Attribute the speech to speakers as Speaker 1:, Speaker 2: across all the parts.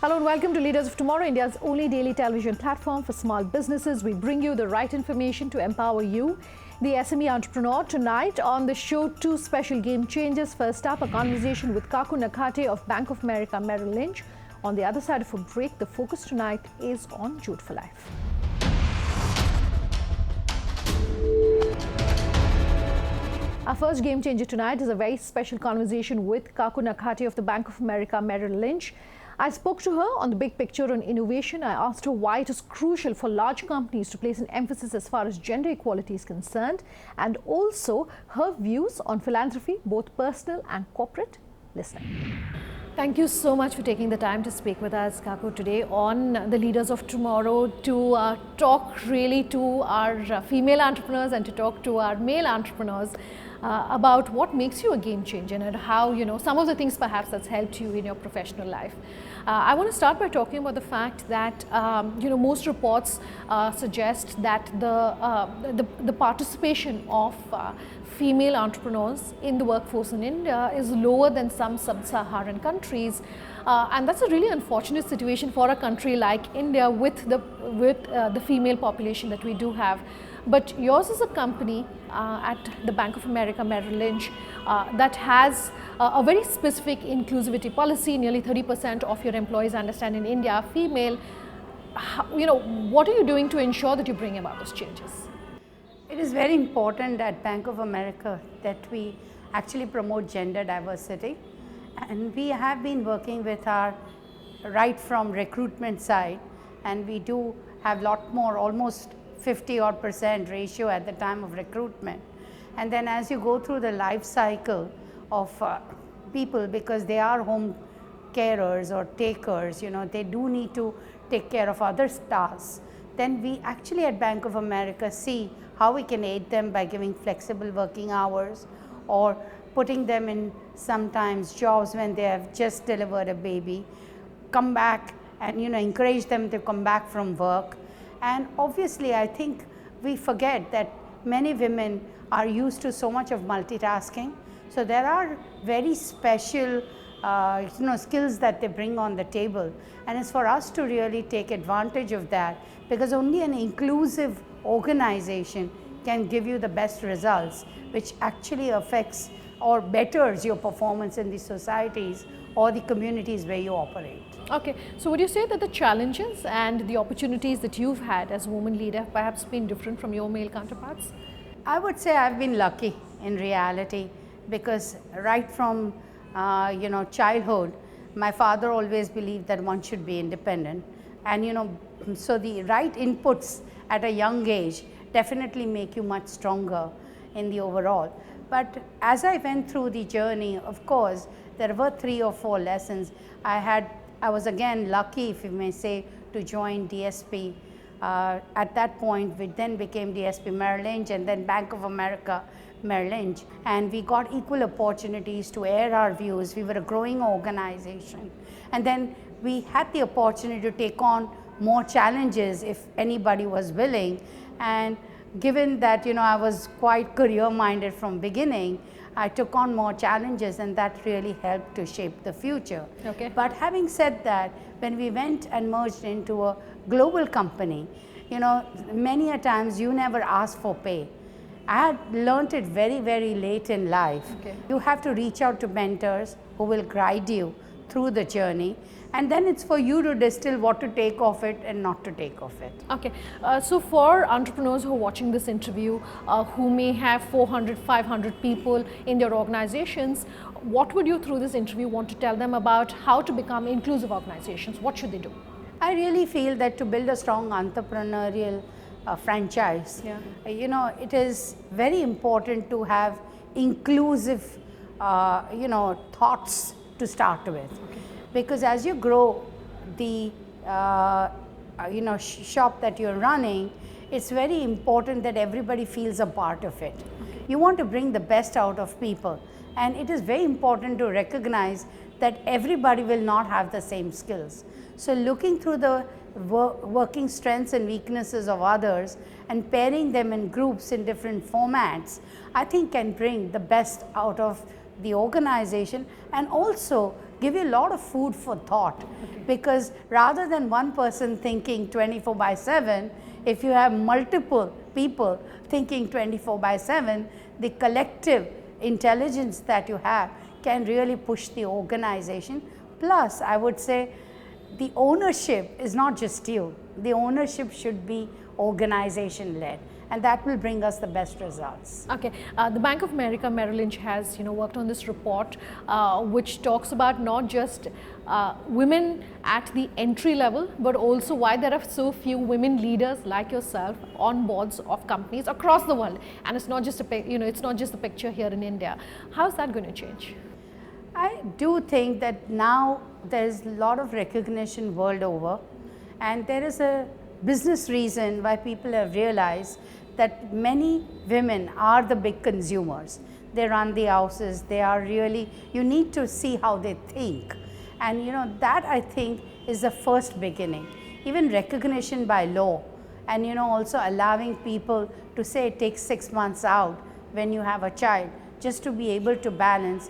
Speaker 1: Hello and welcome to Leaders of Tomorrow, India's only daily television platform for small businesses. We bring you the right information to empower you, the SME entrepreneur. Tonight on the show, two special game changers. First up, a conversation with Kaku Nakhate of Bank of America Merrill Lynch. On the other side of a break, the focus tonight is on Jute For Life. Our first game changer tonight is a very special conversation with Kaku Nakhate of the Bank of America Merrill Lynch. I spoke to her on the big picture on innovation. I asked her why it is crucial for large companies to place an emphasis as far as gender equality is concerned, and also her views on philanthropy, both personal and corporate. Listening. Thank you so much for taking the time to speak with us, Kaku, today on the Leaders of Tomorrow to talk really to our female entrepreneurs and to talk to our male entrepreneurs about what makes you a game changer and how, some of the things perhaps that's helped you in your professional life. I want to start by talking about the fact that, most reports suggest that the participation of female entrepreneurs in the workforce in India is lower than some sub-Saharan countries, and that's a really unfortunate situation for a country like India with the female population that we do have. But yours is a company at the Bank of America Merrill Lynch that has a very specific inclusivity policy. Nearly 30% of your employees, I understand, in India are female. What are you doing to ensure that you bring about those changes?
Speaker 2: It is very important at Bank of America that we actually promote gender diversity, and we have been working with our right from recruitment side, and we do have lot more, almost 50% ratio at the time of recruitment. And then as you go through the life cycle of people, because they are home carers or takers, they do need to take care of other tasks, then we actually at Bank of America see how we can aid them by giving flexible working hours or putting them in sometimes jobs when they have just delivered a baby, come back and encourage them to come back from work. And obviously I think we forget that many women are used to so much of multitasking. So there are very special skills that they bring on the table, and it's for us to really take advantage of that, because only an inclusive organization can give you the best results, which actually affects or betters your performance in the societies or the communities where you operate.
Speaker 1: Okay, so would you say that the challenges and the opportunities that you've had as a woman leader have perhaps been different from your male counterparts?
Speaker 2: I would say I've been lucky in reality, because right from childhood, my father always believed that one should be independent, and so the right inputs at a young age definitely make you much stronger in the overall. But as I went through the journey, of course, there were 3 or 4 lessons. I was again lucky, if you may say, to join DSP. At that point, we then became DSP Merrill Lynch and then Bank of America Merrill Lynch. And we got equal opportunities to air our views. We were a growing organization. And then we had the opportunity to take on more challenges if anybody was willing. And given that, I was quite career-minded from beginning, I took on more challenges, and that really helped to shape the future.
Speaker 1: Okay.
Speaker 2: But having said that, when we went and merged into a global company, many a times you never ask for pay. I had learned it very, very late in life.
Speaker 1: Okay.
Speaker 2: You have to reach out to mentors who will guide you through the journey, and then it's for you to distill what to take of it and not to take of it.
Speaker 1: Okay, so for entrepreneurs who are watching this interview, who may have 400, 500 people in their organizations, what would you through this interview want to tell them about how to become inclusive organizations? What should they do?
Speaker 2: I really feel that to build a strong entrepreneurial franchise, it is very important to have inclusive, thoughts to start with.
Speaker 1: Okay.
Speaker 2: Because as you grow the shop that you're running, it's very important that everybody feels a part of it.
Speaker 1: Okay.
Speaker 2: You want to bring the best out of people, and it is very important to recognize that everybody will not have the same skills. So looking through the working strengths and weaknesses of others and pairing them in groups in different formats, I think can bring the best out of the organization, and also give you a lot of food for thought. Because rather than one person thinking 24/7, if you have multiple people thinking 24/7, the collective intelligence that you have can really push the organization. Plus, I would say the ownership is not just you. The ownership should be organization led, and that will bring us the best results.
Speaker 1: Okay, the Bank of America Merrill Lynch has worked on this report which talks about not just women at the entry level, but also why there are so few women leaders like yourself on boards of companies across the world. And it's not just it's not just the picture here in India. How's that going to change?
Speaker 2: I do think that now there's a lot of recognition world over, and there is a business reason why people have realized that many women are the big consumers. They run the houses, they are really, you need to see how they think. And that I think is the first beginning. Even recognition by law, and also allowing people to say take 6 months out when you have a child, just to be able to balance.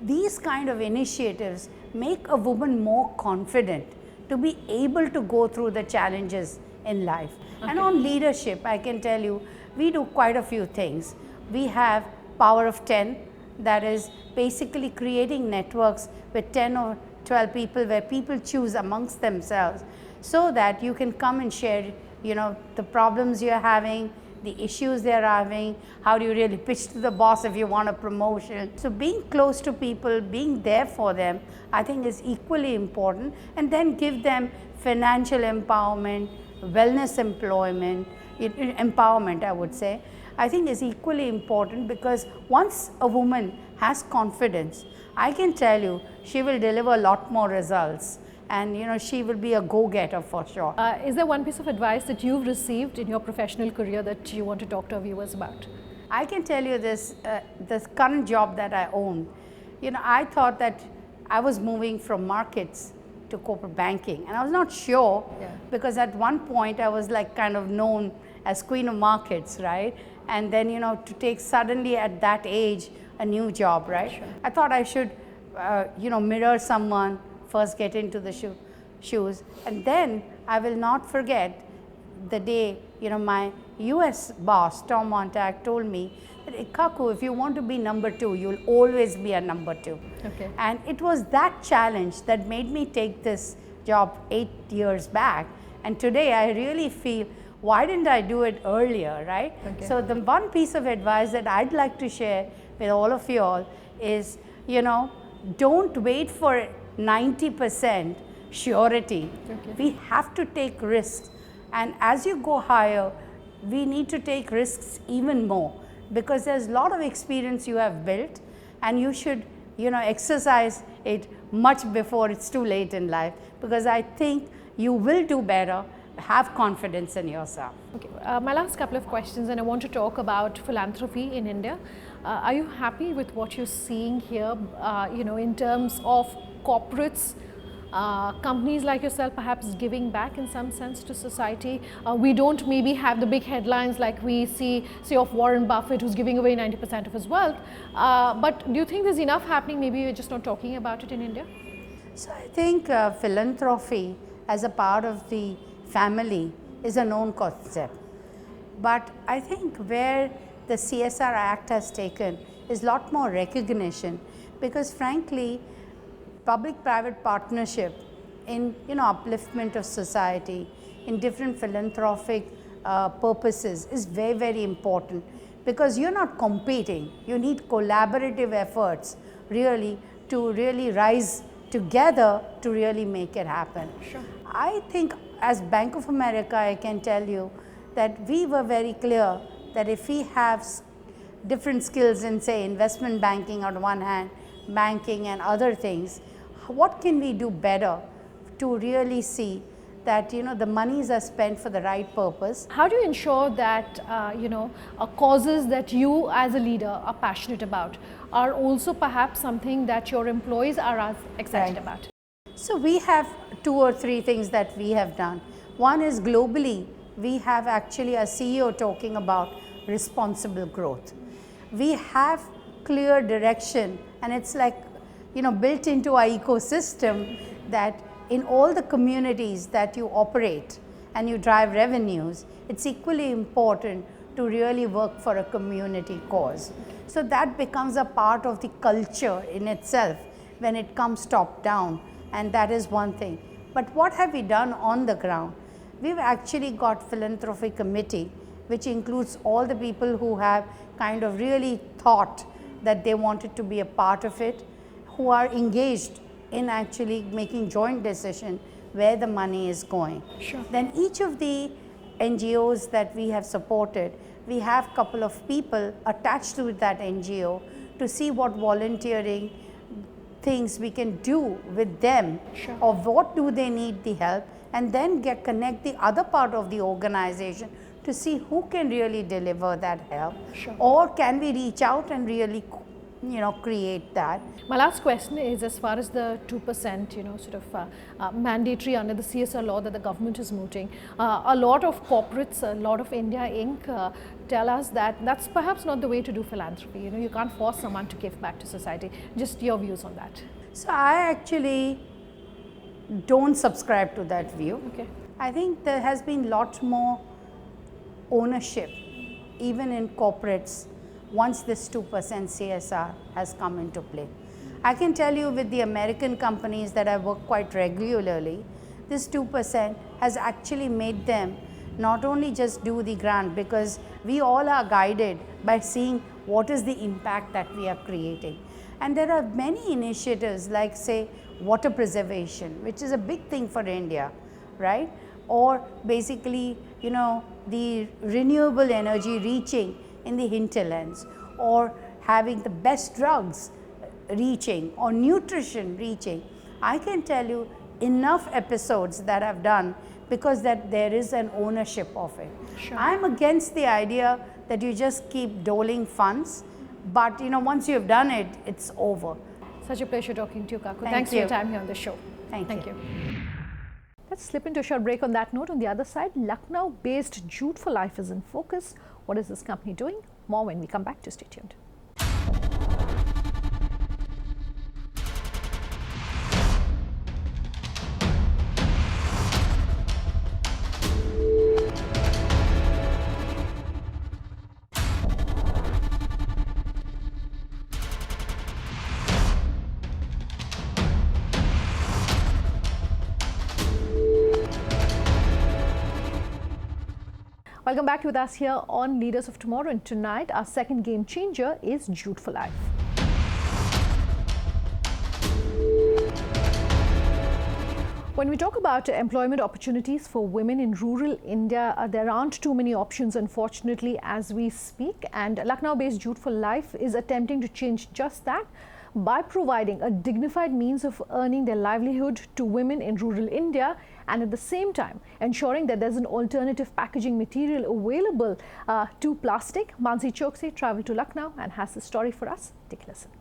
Speaker 2: These kind of initiatives make a woman more confident to be able to go through the challenges in life. Okay. And on leadership, I can tell you, we do quite a few things. We have Power of 10, that is basically creating networks with 10 or 12 people where people choose amongst themselves, so that you can come and share, the problems you're having, the issues they're having, how do you really pitch to the boss if you want a promotion. So being close to people, being there for them, I think is equally important. And then give them financial empowerment, wellness empowerment, I would say, I think is equally important, because once a woman has confidence, I can tell you, she will deliver a lot more results. And she will be a go-getter for sure.
Speaker 1: Is there one piece of advice that you've received in your professional career that you want to talk to our viewers about?
Speaker 2: I can tell you this current job that I own, I thought that I was moving from markets to corporate banking, and I was not sure, because at one point I was like kind of known as queen of markets, right? And then to take suddenly at that age a new job, right? Sure. I thought I should mirror someone, first get into the shoes, and then I will not forget the day my US boss Tom Montag told me that, Kaku, if you want to be number 2, you'll always be a number 2. Okay. And it was that challenge that made me take this job 8 years back, and today I really feel, why didn't I do it earlier, right? Okay. So the one piece of advice that I'd like to share with all of you all is, don't wait for 90% surety. Okay. We have to take risks, and as you go higher, we need to take risks even more, because there's a lot of experience you have built, and you should exercise it much before it's too late in life, because I think you will do better. Have confidence in yourself.
Speaker 1: Okay, my last couple of questions, and I want to talk about philanthropy in India. Are you happy with what you're seeing here, in terms of corporates, companies like yourself perhaps giving back in some sense to society? We don't maybe have the big headlines like we see, say, of Warren Buffett, who's giving away 90% of his wealth. But do you think there's enough happening? Maybe we're just not talking about it in India?
Speaker 2: So I think philanthropy as a part of the family is a known concept. But I think where the CSR Act has taken is a lot more recognition, because frankly, public-private partnership in upliftment of society, in different philanthropic purposes is very, very important, because you're not competing. You need collaborative efforts really to really rise together to really make it happen. Sure. I think as Bank of America, I can tell you that we were very clear that if we have different skills in, say, investment banking on one hand, banking and other things, what can we do better to really see that the monies are spent for the right purpose?
Speaker 1: How do you ensure that causes that you as a leader are passionate about are also perhaps something that your employees are as excited about?
Speaker 2: So we have 2 or 3 things that we have done. One is globally, we have actually a CEO talking about responsible growth. We have clear direction, and it's like built into our ecosystem, that in all the communities that you operate and you drive revenues, it's equally important to really work for a community cause. So that becomes a part of the culture in itself when it comes top down, and that is one thing. But what have we done on the ground? We've actually got philanthropy committee, which includes all the people who have kind of really thought that they wanted to be a part of it, who are engaged in actually making joint decision where the money is going.
Speaker 1: Sure.
Speaker 2: Then each of the NGOs that we have supported, we have a couple of people attached to that NGO to see what volunteering things we can do with them,
Speaker 1: Sure.
Speaker 2: or what do they need the help, and then connect the other part of the organization to see who can really deliver that help.
Speaker 1: Sure.
Speaker 2: Or can we reach out and really create that.
Speaker 1: My last question is, as far as the 2%, mandatory under the CSR law that the government is mooting, a lot of corporates, a lot of India Inc. Tell us that that's perhaps not the way to do philanthropy. You can't force someone to give back to society. Just your views on that.
Speaker 2: So I actually don't subscribe to that view.
Speaker 1: Okay.
Speaker 2: I think there has been lot more ownership, even in corporates, once this 2% CSR has come into play. I can tell you with the American companies that I work quite regularly, this 2% has actually made them not only just do the grant, because we all are guided by seeing what is the impact that we are creating. And there are many initiatives like, say, water preservation, which is a big thing for India, right? Or basically, the renewable energy reaching in the hinterlands, or having the best drugs reaching, or nutrition reaching. I can tell you enough episodes that I've done because that there is an ownership of it.
Speaker 1: Sure.
Speaker 2: I'm against the idea that you just keep doling funds, but once you've done it, it's over.
Speaker 1: Such a pleasure talking to you, Kaku.
Speaker 2: Thank
Speaker 1: Thanks
Speaker 2: you.
Speaker 1: for your time here on the show.
Speaker 2: Thank you.
Speaker 1: Let's slip into a short break on that note. On the other side, Lucknow-based Jute For Life is in focus. What is this company doing? More when we come back, to stay tuned. Welcome back with us here on Leaders of Tomorrow, and tonight our second game changer is Jute For Life. When we talk about employment opportunities for women in rural India, there aren't too many options, unfortunately, as we speak, and Lucknow-based Jute For Life is attempting to change just that by providing a dignified means of earning their livelihood to women in rural India, and at the same time ensuring that there's an alternative packaging material available to plastic. Mansi Chokse traveled to Lucknow and has the story for us. Take a listen.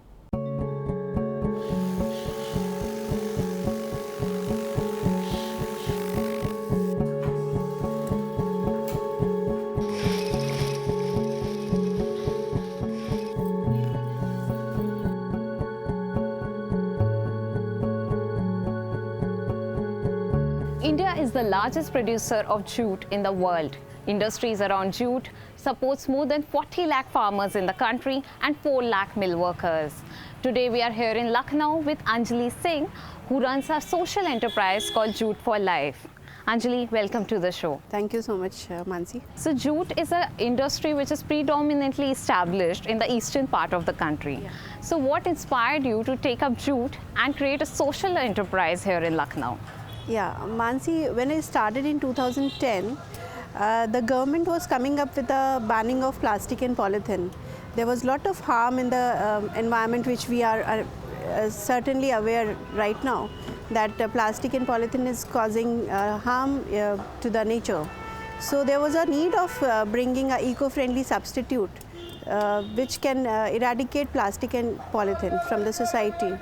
Speaker 3: India is the largest producer of jute in the world. Industries around jute supports more than 40 lakh farmers in the country and 4 lakh mill workers. Today we are here in Lucknow with Anjali Singh, who runs a social enterprise called Jute For Life. Anjali, welcome to the show.
Speaker 4: Thank you so much, Mansi.
Speaker 3: So jute is an industry which is predominantly established in the eastern part of the country.
Speaker 4: Yeah.
Speaker 3: So what inspired you to take up jute and create a social enterprise here in Lucknow?
Speaker 4: Yeah, Mansi, when I started in 2010, the government was coming up with a banning of plastic and polythene. There was a lot of harm in the environment, which we are certainly aware right now, that plastic and polythene is causing harm to the nature. So there was a need of bringing an eco-friendly substitute which can eradicate plastic and polythene from the society.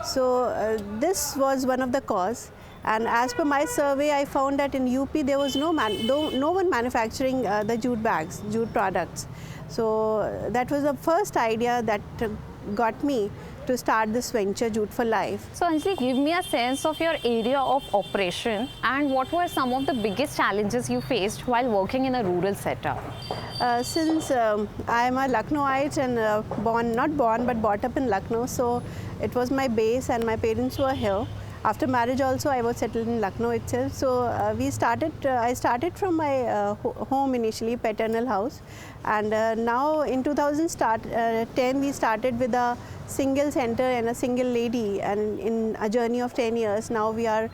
Speaker 4: So this was one of the cause. And as per my survey, I found that in UP there was no one manufacturing the jute bags, jute products. So that was the first idea that got me to start this venture, Jute For Life.
Speaker 3: So Anjali, give me a sense of your area of operation and what were some of the biggest challenges you faced while working in a rural setup?
Speaker 4: Since I am a Lucknowite and not born but brought up in Lucknow, so it was my base and my parents were here. After marriage also I was settled in Lucknow itself. So I started from my home initially, paternal house, and now in 2010 we started with a single center and a single lady, and in a journey of 10 years now we are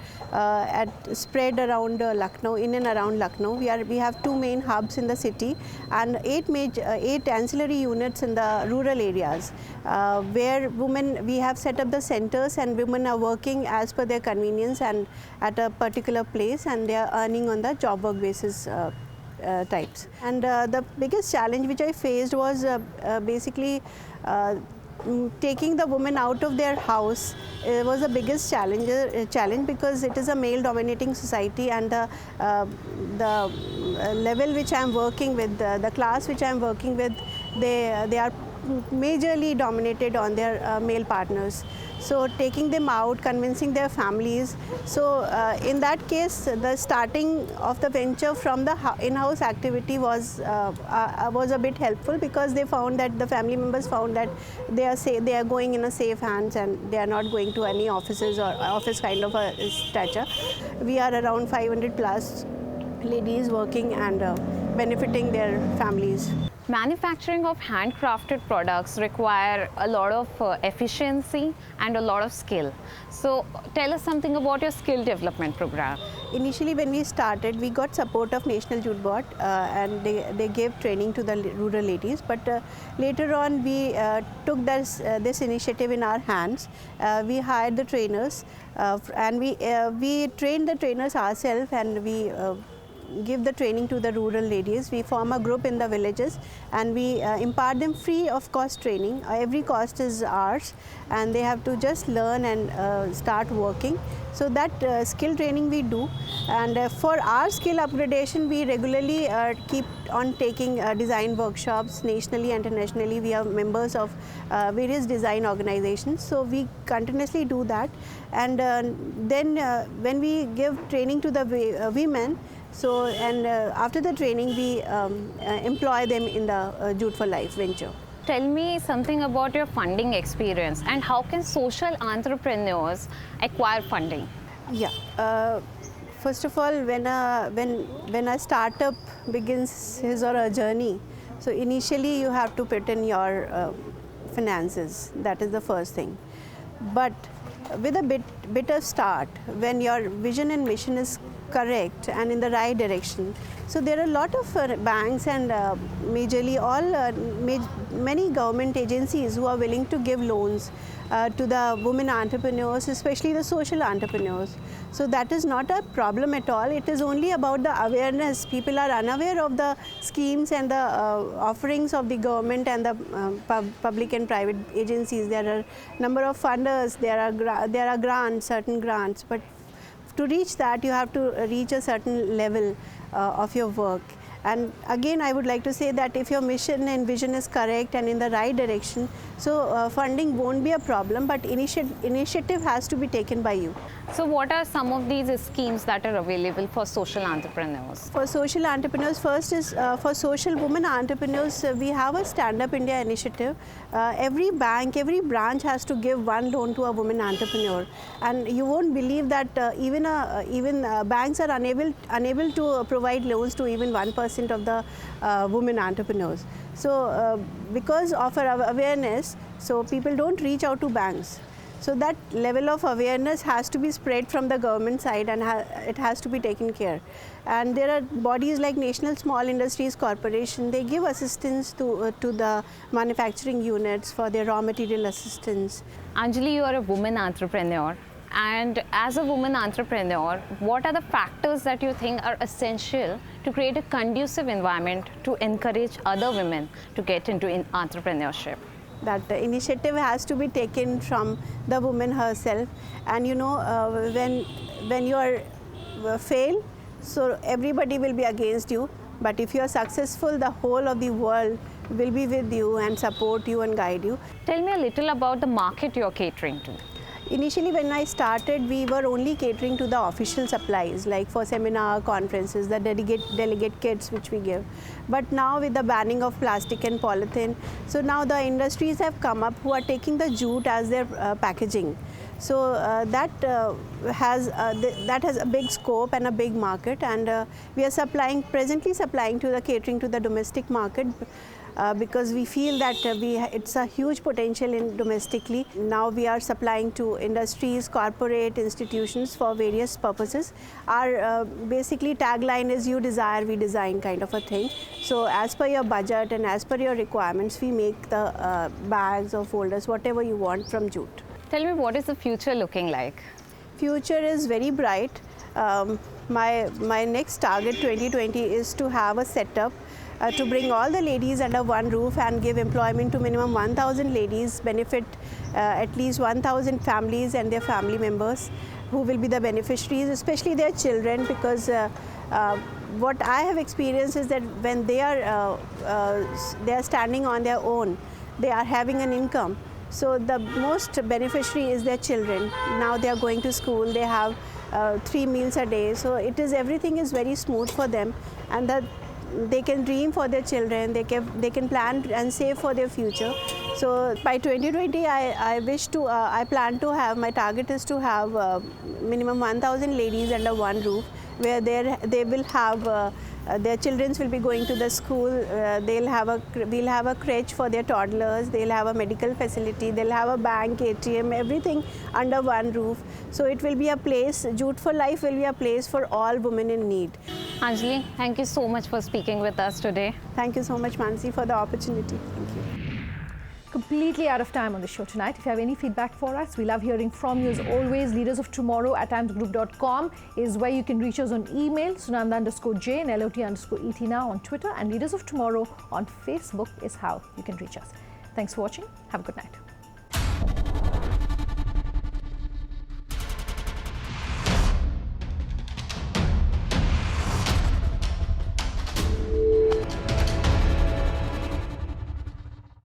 Speaker 4: spread around Lucknow, in and around Lucknow. We have 2 main hubs in the city and 8 ancillary units in the rural areas where we have set up the centers and women are working as per their convenience and at a particular place, and they are earning on the job work basis types. And the biggest challenge which I faced was basically taking the women out of their house. Was the biggest challenge because it is a male dominating society, and the level which I am working with, the class which I am working with, they are majorly dominated on their male partners. So taking them out, convincing their families. So in that case, the starting of the venture from the in-house activity was a bit helpful, because they found that the family members found that they are going in a safe hands and they are not going to any offices or office kind of a stature. We are around 500 plus ladies working and benefiting their families.
Speaker 3: Manufacturing of handcrafted products require a lot of efficiency and a lot of skill. So tell us something about your skill development program.
Speaker 4: Initially when we started, we got support of National Jute Board and they gave training to the rural ladies, but later on we took this initiative in our hands. We hired the trainers and we trained the trainers ourselves, and we give the training to the rural ladies. We form a group in the villages and we impart them free of cost training. Every cost is ours and they have to just learn and start working. So that skill training we do, and for our skill upgradation we regularly keep on taking design workshops nationally and internationally. We are members of various design organizations, so we continuously do that. And then when we give training to the women, so after the training we employ them in the Jute For Life venture.
Speaker 3: Tell me something about your funding experience and how can social entrepreneurs acquire funding?
Speaker 4: Yeah. First of all, when a startup begins his or her journey, so initially you have to put in your finances. That is the first thing. But with a bit of start, when your vision and mission is correct and in the right direction, so there are a lot of banks and majorly many government agencies who are willing to give loans to the women entrepreneurs, especially the social entrepreneurs. So that is not a problem at all. It is only about the awareness. People are unaware of the schemes and the offerings of the government and the public and private agencies. There are number of funders, there are grants, certain grants, but to reach that you have to reach a certain level of your work. And again, I would like to say that if your mission and vision is correct and in the right direction, so funding won't be a problem, but initiative has to be taken by you.
Speaker 3: So what are some of these schemes that are available for social entrepreneurs?
Speaker 4: For social entrepreneurs, first is for social women entrepreneurs, we have a Stand Up India initiative. Every bank, every branch has to give one loan to a woman entrepreneur, and you won't believe that even banks are unable to provide loans to even 1% of the women entrepreneurs. So because of our awareness, so people don't reach out to banks. So that level of awareness has to be spread from the government side, and it has to be taken care. And there are bodies like National Small Industries Corporation. They give assistance to the manufacturing units for their raw material assistance.
Speaker 3: Anjali, you are a woman entrepreneur. And as a woman entrepreneur, what are the factors that you think are essential to create a conducive environment to encourage other women to get into entrepreneurship?
Speaker 4: That the initiative has to be taken from the woman herself, and you know, when you are fail, so everybody will be against you. But if you are successful, the whole of the world will be with you and support you and guide you.
Speaker 3: Tell me a little about the market you're catering to.
Speaker 4: Initially, when I started, we were only catering to the official supplies, like for seminar, conferences, the delegate kits which we give. But now with the banning of plastic and polythene, so now the industries have come up who are taking the jute as their packaging. So that has a big scope and a big market, and we are presently supplying to the catering to the domestic market. Because we feel that it's a huge potential in domestically. Now we are supplying to industries, corporate institutions for various purposes. Our basically tagline is "You desire, we design" kind of a thing. So as per your budget and as per your requirements, we make the bags or folders, whatever you want from jute.
Speaker 3: Tell me, what is the future looking like?
Speaker 4: Future is very bright. My next target 2020 is to have a setup to bring all the ladies under one roof and give employment to minimum 1,000 ladies, benefit at least 1,000 families and their family members who will be the beneficiaries, especially their children, because what I have experienced is that when they are standing on their own, they are having an income. So the most beneficiary is their children. Now they are going to school, they have 3 meals a day, so everything is very smooth for them, and that they can dream for their children, they can plan and save for their future. So by 2020, I plan to have, my target is to have minimum 1,000 ladies under one roof, where they will have their children will be going to the school. We'll have a crèche for their toddlers. They'll have a medical facility. They'll have a bank, ATM, everything under one roof. So it will be a place. Jute for Life will be a place for all women in need.
Speaker 3: Anjali, thank you so much for speaking with us today.
Speaker 4: Thank you so much, Mansi, for the opportunity. Thank you.
Speaker 1: Completely out of time on the show tonight. If you have any feedback for us, we love hearing from you as always. leadersoftomorrow@timesgroup.com is where you can reach us on email, Sunanda_J and LOT_ET now on Twitter, and Leaders of Tomorrow on Facebook is how you can reach us. Thanks for watching. Have a good night.